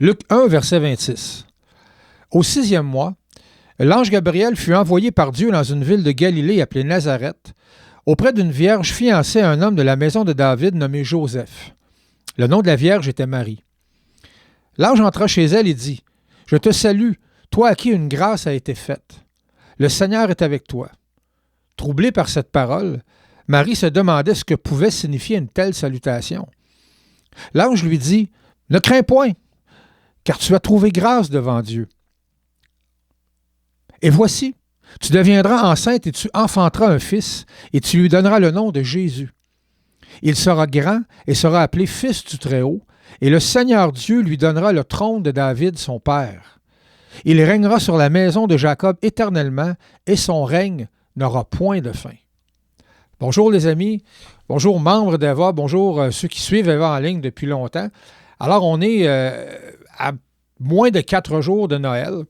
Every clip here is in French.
Luc 1, verset 26. Au 6e mois, l'ange Gabriel fut envoyé par Dieu dans une ville de Galilée appelée Nazareth, auprès d'une vierge fiancée à un homme de la maison de David nommé Joseph. Le nom de la vierge était Marie. L'ange entra chez elle et dit, « Je te salue, toi à qui une grâce a été faite. Le Seigneur est avec toi. » Troublée par cette parole, Marie se demandait ce que pouvait signifier une telle salutation. L'ange lui dit, « Ne crains point, car tu as trouvé grâce devant Dieu. Et voici, tu deviendras enceinte et tu enfanteras un fils, et tu lui donneras le nom de Jésus. Il sera grand et sera appelé Fils du Très-Haut, et le Seigneur Dieu lui donnera le trône de David, son père. Il régnera sur la maison de Jacob éternellement, et son règne n'aura point de fin. » Bonjour les amis, bonjour membres d'Eva, bonjour ceux qui suivent Eva en ligne depuis longtemps. Alors on est à moins de 4 jours de Noël.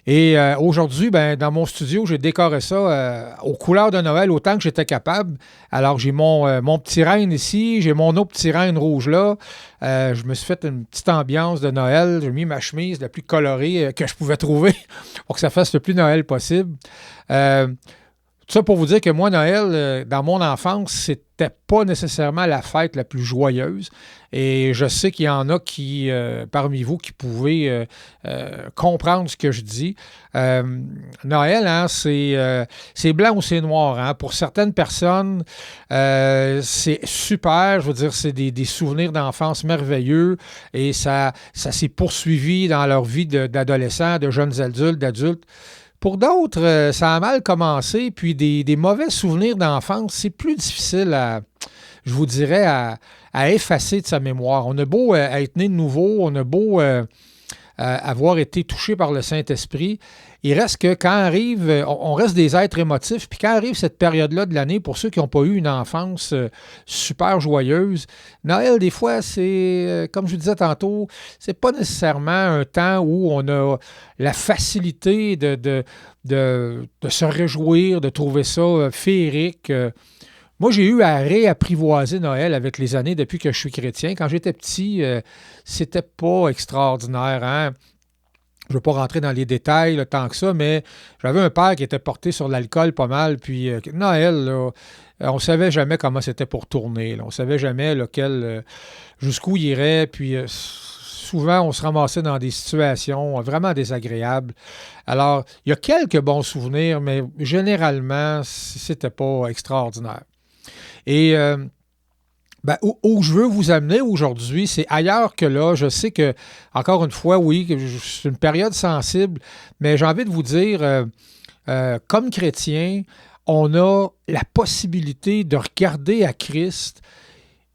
Et aujourd'hui, dans mon studio, j'ai décoré ça aux couleurs de Noël autant que j'étais capable. Alors, j'ai mon petit renne ici, j'ai mon autre petit renne rouge là. Je me suis fait une petite ambiance de Noël. J'ai mis ma chemise la plus colorée que je pouvais trouver pour que ça fasse le plus Noël possible. Tout ça pour vous dire que moi, Noël, dans mon enfance, c'était pas nécessairement la fête la plus joyeuse. Et je sais qu'il y en a qui, parmi vous, qui pouvaient comprendre ce que je dis. Noël, hein, c'est blanc ou c'est noir. Hein. Pour certaines personnes, c'est super. Je veux dire, c'est des souvenirs d'enfance merveilleux. Et ça s'est poursuivi dans leur vie d'adolescents, de jeunes adultes, d'adultes. Pour d'autres, ça a mal commencé, puis des mauvais souvenirs d'enfance, c'est plus difficile je vous dirais, à effacer de sa mémoire. On a beau être né de nouveau, on a beau avoir été touché par le Saint-Esprit, il reste que quand arrive, on reste des êtres émotifs, puis quand arrive cette période-là de l'année, pour ceux qui n'ont pas eu une enfance super joyeuse, Noël, des fois, c'est, comme je vous disais tantôt, c'est pas nécessairement un temps où on a la facilité de se réjouir, de trouver ça féerique. Moi, j'ai eu à réapprivoiser Noël avec les années depuis que je suis chrétien. Quand j'étais petit, c'était pas extraordinaire, hein? Je ne veux pas rentrer dans les détails là, tant que ça, mais j'avais un père qui était porté sur l'alcool pas mal. Puis Noël, là, on ne savait jamais comment c'était pour tourner. Là. On ne savait jamais jusqu'où il irait. Puis souvent, on se ramassait dans des situations vraiment désagréables. Alors, il y a quelques bons souvenirs, mais généralement, c'était pas extraordinaire. Et où je veux vous amener aujourd'hui, c'est ailleurs que là. Je sais que, encore une fois, oui, c'est une période sensible, mais j'ai envie de vous dire, comme chrétien, on a la possibilité de regarder à Christ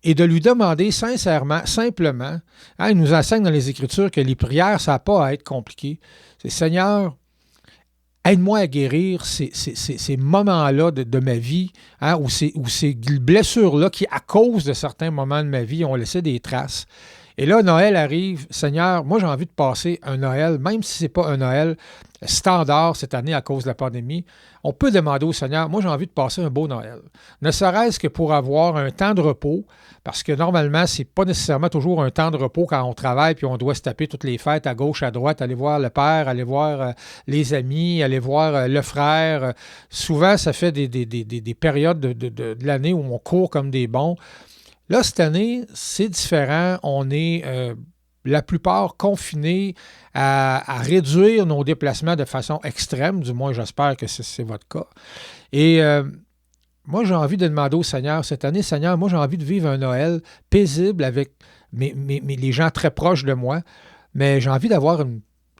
et de lui demander sincèrement, simplement, hein, il nous enseigne dans les Écritures que les prières, ça n'a pas à être compliqué. C'est Seigneur, aide-moi à guérir ces moments-là de ma vie, hein, ou ces blessures-là qui, à cause de certains moments de ma vie, ont laissé des traces. Et là, Noël arrive. Seigneur, moi, j'ai envie de passer un Noël, même si ce n'est pas un Noël standard cette année à cause de la pandémie. On peut demander au Seigneur, moi, j'ai envie de passer un beau Noël. Ne serait-ce que pour avoir un temps de repos, parce que normalement, ce n'est pas nécessairement toujours un temps de repos quand on travaille puis on doit se taper toutes les fêtes à gauche, à droite, aller voir le père, aller voir les amis, aller voir le frère. Souvent, ça fait des périodes de l'année où on court comme des bons. Là, cette année, c'est différent. On est la plupart confinés à réduire nos déplacements de façon extrême. Du moins, j'espère que c'est votre cas. Et moi, j'ai envie de demander au Seigneur cette année, Seigneur, moi, j'ai envie de vivre un Noël paisible avec les gens très proches de moi, mais j'ai envie d'avoir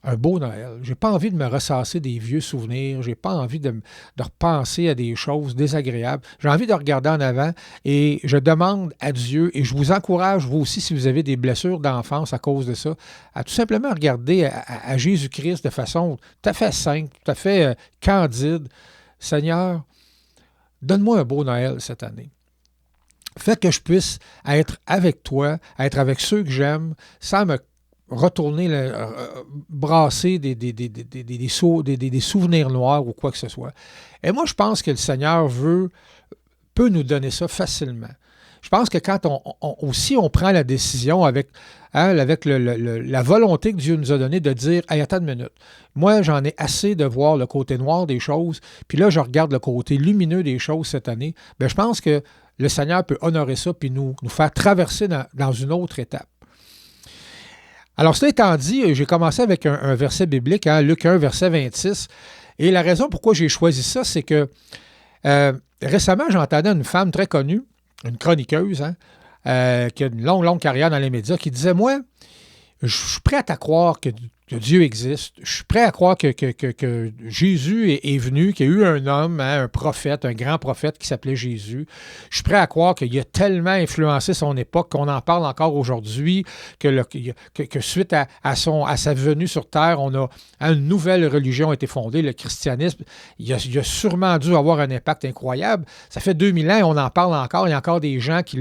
un beau Noël. J'ai pas envie de me ressasser des vieux souvenirs. J'ai pas envie de repenser à des choses désagréables. J'ai envie de regarder en avant et je demande à Dieu, et je vous encourage, vous aussi, si vous avez des blessures d'enfance à cause de ça, à tout simplement regarder à Jésus-Christ de façon tout à fait simple, tout à fait candide. Seigneur, donne-moi un beau Noël cette année. Fais que je puisse être avec toi, être avec ceux que j'aime, sans me retourner, brasser des souvenirs noirs ou quoi que ce soit. Et moi, je pense que le Seigneur peut nous donner ça facilement. je pense que quand aussi on prend la décision avec la volonté que Dieu nous a donnée de dire « Hey, attends une minute, moi j'en ai assez de voir le côté noir des choses, puis là je regarde le côté lumineux des choses cette année », bien, je pense que le Seigneur peut honorer ça puis nous faire traverser dans une autre étape. Alors, cela étant dit, j'ai commencé avec un verset biblique, Luc 1, verset 26, et la raison pourquoi j'ai choisi ça, c'est que récemment, j'entendais une femme très connue, une chroniqueuse, qui a une longue carrière dans les médias, qui disait « Moi, je suis prête à croire que Dieu existe. Je suis prêt à croire que Jésus est venu, qu'il y a eu un homme, un prophète, un grand prophète qui s'appelait Jésus. Je suis prêt à croire qu'il a tellement influencé son époque qu'on en parle encore aujourd'hui, que suite à sa venue sur Terre, une nouvelle religion a été fondée, le christianisme. Il a sûrement dû avoir un impact incroyable. Ça fait 2000 ans et on en parle encore. Il y a encore des gens qui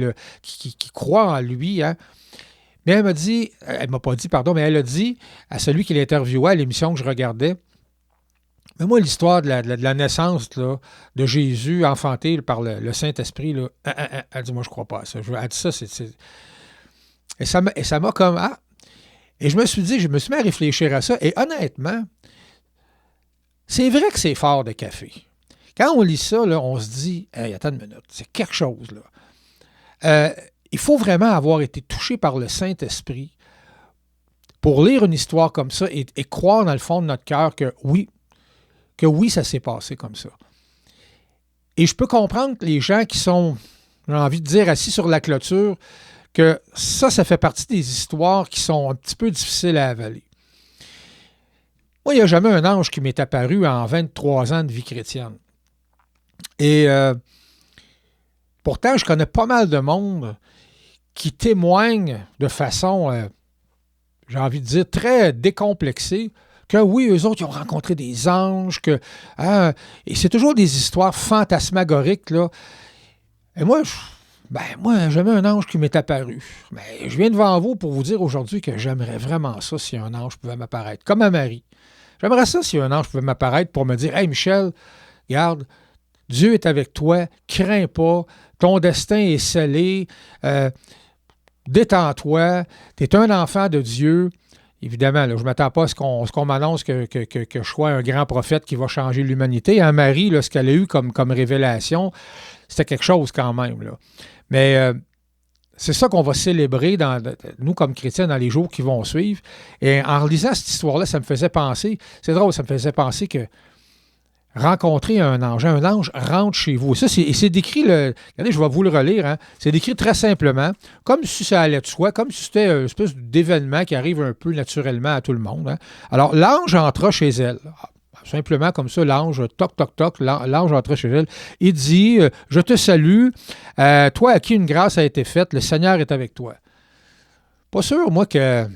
croient en lui, Mais elle m'a dit à celui qui l'interviewait à l'émission que je regardais, mais moi, l'histoire de la naissance là, de Jésus enfanté par le Saint-Esprit, là, elle dit, moi, je ne crois pas à ça. Elle dit ça, Et ça m'a comme, Et je me suis mis à réfléchir à ça, et honnêtement, c'est vrai que c'est fort de café. Quand on lit ça, là, on se dit, hey, attends une minute, c'est quelque chose, là. Il faut vraiment avoir été touché par le Saint-Esprit pour lire une histoire comme ça et croire dans le fond de notre cœur que oui, ça s'est passé comme ça. Et je peux comprendre que les gens qui sont, j'ai envie de dire, assis sur la clôture, que ça fait partie des histoires qui sont un petit peu difficiles à avaler. Moi, il n'y a jamais un ange qui m'est apparu en 23 ans de vie chrétienne. Et pourtant, je connais pas mal de monde qui témoignent de façon, j'ai envie de dire, très décomplexée, que oui, eux autres, ils ont rencontré des anges, et c'est toujours des histoires fantasmagoriques, là. Et moi, jamais un ange qui m'est apparu. Mais je viens devant vous pour vous dire aujourd'hui que j'aimerais vraiment ça si un ange pouvait m'apparaître, comme à Marie. J'aimerais ça si un ange pouvait m'apparaître pour me dire « Hey Michel, regarde, Dieu est avec toi, crains pas, ton destin est scellé, détends-toi, tu es un enfant de Dieu. » Évidemment, là, je ne m'attends pas à ce qu'on m'annonce que je sois un grand prophète qui va changer l'humanité. Marie, là, ce qu'elle a eu comme révélation, c'était quelque chose quand même, là. Mais c'est ça qu'on va célébrer, nous comme chrétiens, dans les jours qui vont suivre. Et en relisant cette histoire-là, ça me faisait penser, c'est drôle, ça me faisait penser que rencontrer un ange rentre chez vous. Et c'est décrit, regardez, je vais vous le relire, c'est décrit très simplement, comme si ça allait de soi, comme si c'était une espèce d'événement qui arrive un peu naturellement à tout le monde. Alors, l'ange entra chez elle. Simplement comme ça, l'ange, toc, toc, toc, l'ange entra chez elle. Il dit, « Je te salue, toi à qui une grâce a été faite, le Seigneur est avec toi. » Pas sûr, moi, que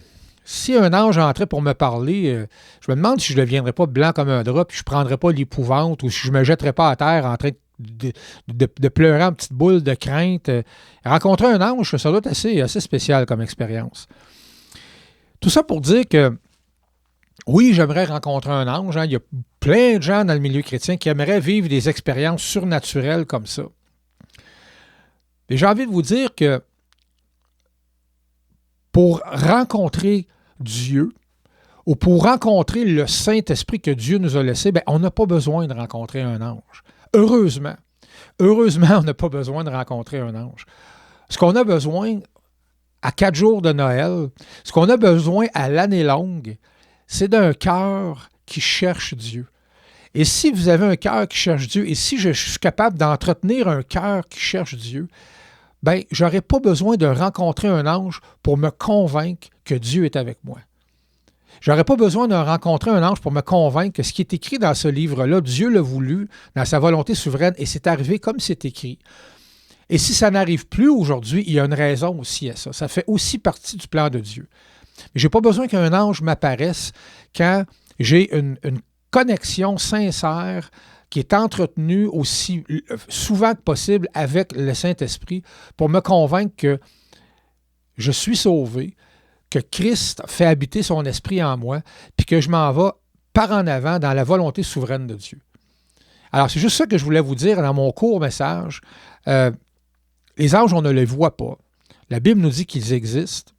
si un ange entrait pour me parler, je me demande si je ne deviendrais pas blanc comme un drap, puis je ne prendrais pas l'épouvante, ou si je ne me jetterais pas à terre en train de pleurer en petite boule de crainte. Rencontrer un ange, ça doit être assez spécial comme expérience. Tout ça pour dire que, oui, j'aimerais rencontrer un ange. Il y a plein de gens dans le milieu chrétien qui aimeraient vivre des expériences surnaturelles comme ça. Et j'ai envie de vous dire que pour rencontrer Dieu ou pour rencontrer le Saint-Esprit que Dieu nous a laissé, on n'a pas besoin de rencontrer un ange. Heureusement, on n'a pas besoin de rencontrer un ange. Ce qu'on a besoin à 4 jours de Noël, ce qu'on a besoin à l'année longue, c'est d'un cœur qui cherche Dieu. Et si vous avez un cœur qui cherche Dieu, et si je suis capable d'entretenir un cœur qui cherche Dieu, je n'aurai pas besoin de rencontrer un ange pour me convaincre que Dieu est avec moi. Je n'aurai pas besoin de rencontrer un ange pour me convaincre que ce qui est écrit dans ce livre-là, Dieu l'a voulu dans sa volonté souveraine et c'est arrivé comme c'est écrit. Et si ça n'arrive plus aujourd'hui, il y a une raison aussi à ça. Ça fait aussi partie du plan de Dieu. Mais je n'ai pas besoin qu'un ange m'apparaisse quand j'ai une connexion sincère qui est entretenue aussi souvent que possible avec le Saint-Esprit pour me convaincre que je suis sauvé, que Christ fait habiter son esprit en moi, puis que je m'en vais par en avant dans la volonté souveraine de Dieu. Alors, c'est juste ça que je voulais vous dire dans mon court message. les anges, on ne les voit pas. La Bible nous dit qu'ils existent.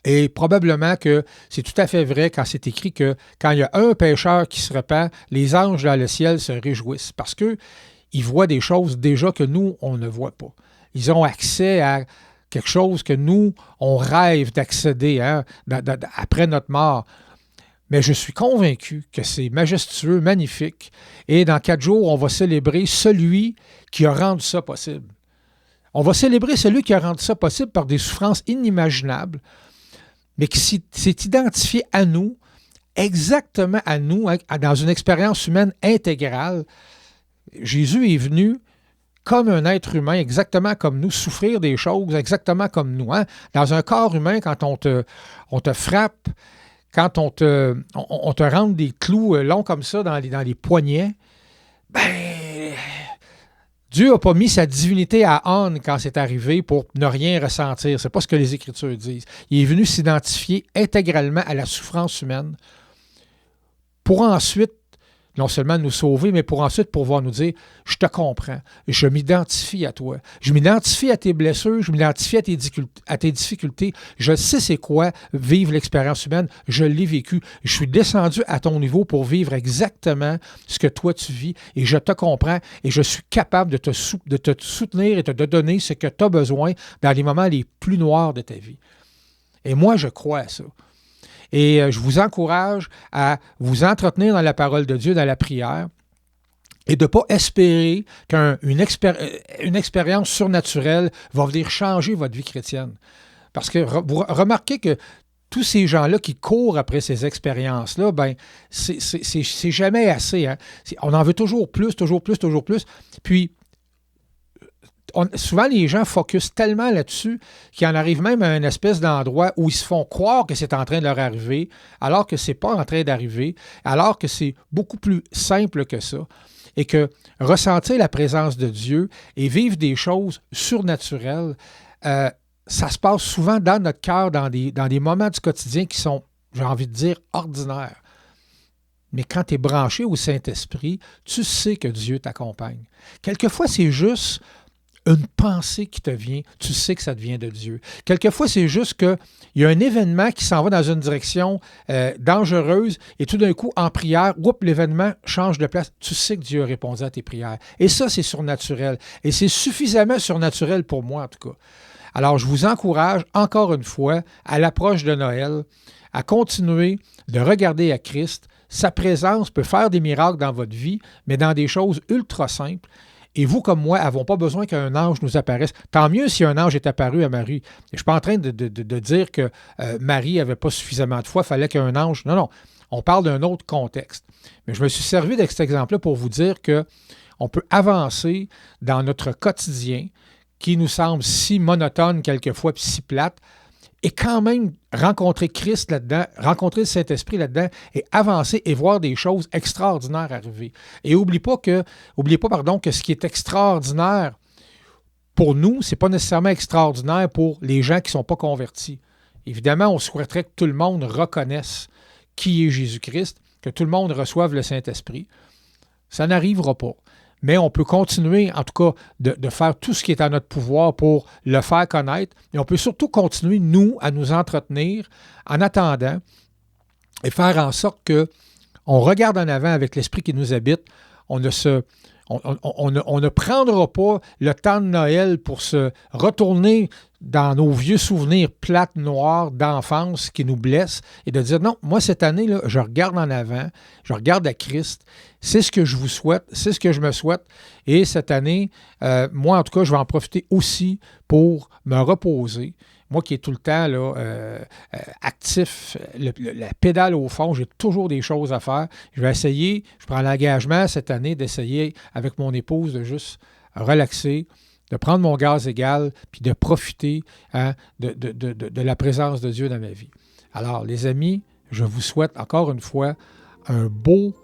Et probablement que c'est tout à fait vrai quand c'est écrit que quand il y a un pécheur qui se repent, les anges dans le ciel se réjouissent parce qu'ils voient des choses déjà que nous, on ne voit pas. Ils ont accès à quelque chose que nous, on rêve d'accéder après notre mort. Mais je suis convaincu que c'est majestueux, magnifique. Et dans 4 jours, on va célébrer celui qui a rendu ça possible. On va célébrer celui qui a rendu ça possible par des souffrances inimaginables, mais qui s'est identifié à nous, exactement à nous, dans une expérience humaine intégrale. Jésus est venu comme un être humain, exactement comme nous, souffrir des choses exactement comme nous. Hein? Dans un corps humain, quand on te frappe, quand on te rentre des clous longs comme ça dans les poignets, Dieu n'a pas mis sa divinité à on quand c'est arrivé pour ne rien ressentir. Ce n'est pas ce que les Écritures disent. Il est venu s'identifier intégralement à la souffrance humaine pour ensuite, non seulement nous sauver, mais pour ensuite pouvoir nous dire « Je te comprends, je m'identifie à toi, je m'identifie à tes blessures, je m'identifie à tes difficultés, je sais c'est quoi vivre l'expérience humaine, je l'ai vécu, je suis descendu à ton niveau pour vivre exactement ce que toi tu vis et je te comprends et je suis capable de te soutenir et de te donner ce que tu as besoin dans les moments les plus noirs de ta vie. » Et moi, je crois à ça. Et je vous encourage à vous entretenir dans la parole de Dieu, dans la prière, et de ne pas espérer qu'une expérience surnaturelle va venir changer votre vie chrétienne. Parce que vous remarquez que tous ces gens-là qui courent après ces expériences-là, c'est jamais assez. Hein? On en veut toujours plus, toujours plus, toujours plus. Puis, souvent, les gens focusent tellement là-dessus qu'ils en arrivent même à une espèce d'endroit où ils se font croire que c'est en train de leur arriver, alors que ce n'est pas en train d'arriver, alors que c'est beaucoup plus simple que ça. Et que ressentir la présence de Dieu et vivre des choses surnaturelles, ça se passe souvent dans notre cœur, dans des moments du quotidien qui sont, j'ai envie de dire, ordinaires. Mais quand tu es branché au Saint-Esprit, tu sais que Dieu t'accompagne. Quelquefois, c'est juste une pensée qui te vient, tu sais que ça te vient de Dieu. Quelquefois, c'est juste qu'il y a un événement qui s'en va dans une direction dangereuse et tout d'un coup, en prière, l'événement change de place. Tu sais que Dieu a répondu à tes prières. Et ça, c'est surnaturel. Et c'est suffisamment surnaturel pour moi, en tout cas. Alors, je vous encourage, encore une fois, à l'approche de Noël, à continuer de regarder à Christ. Sa présence peut faire des miracles dans votre vie, mais dans des choses ultra simples. Et vous, comme moi, n'avons pas besoin qu'un ange nous apparaisse. Tant mieux si un ange est apparu à Marie. Je ne suis pas en train de dire que Marie n'avait pas suffisamment de foi, il fallait qu'un ange... Non, on parle d'un autre contexte. Mais je me suis servi de cet exemple-là pour vous dire qu'on peut avancer dans notre quotidien qui nous semble si monotone quelquefois puis si plate, et quand même rencontrer Christ là-dedans, rencontrer le Saint-Esprit là-dedans et avancer et voir des choses extraordinaires arriver. Et n'oubliez pas que ce qui est extraordinaire pour nous, ce n'est pas nécessairement extraordinaire pour les gens qui ne sont pas convertis. Évidemment, on souhaiterait que tout le monde reconnaisse qui est Jésus-Christ, que tout le monde reçoive le Saint-Esprit. Ça n'arrivera pas. Mais on peut continuer, en tout cas, de faire tout ce qui est à notre pouvoir pour le faire connaître. Et on peut surtout continuer, nous, à nous entretenir en attendant et faire en sorte qu'on regarde en avant avec l'Esprit qui nous habite. On ne prendra pas le temps de Noël pour se retourner dans nos vieux souvenirs plates, noirs d'enfance qui nous blessent et de dire non, moi cette année, là, je regarde en avant, je regarde à Christ, c'est ce que je vous souhaite, c'est ce que je me souhaite et cette année, moi en tout cas, je vais en profiter aussi pour me reposer. Moi qui est tout le temps là, actif, la pédale au fond, j'ai toujours des choses à faire. Je vais essayer, je prends l'engagement cette année d'essayer avec mon épouse de juste relaxer, de prendre mon gaz égal, puis de profiter de la présence de Dieu dans ma vie. Alors, les amis, je vous souhaite encore une fois un beau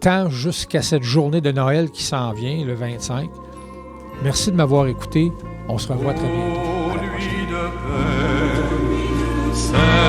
temps jusqu'à cette journée de Noël qui s'en vient, le 25. Merci de m'avoir écouté. On se revoit très bientôt. Cette nuit,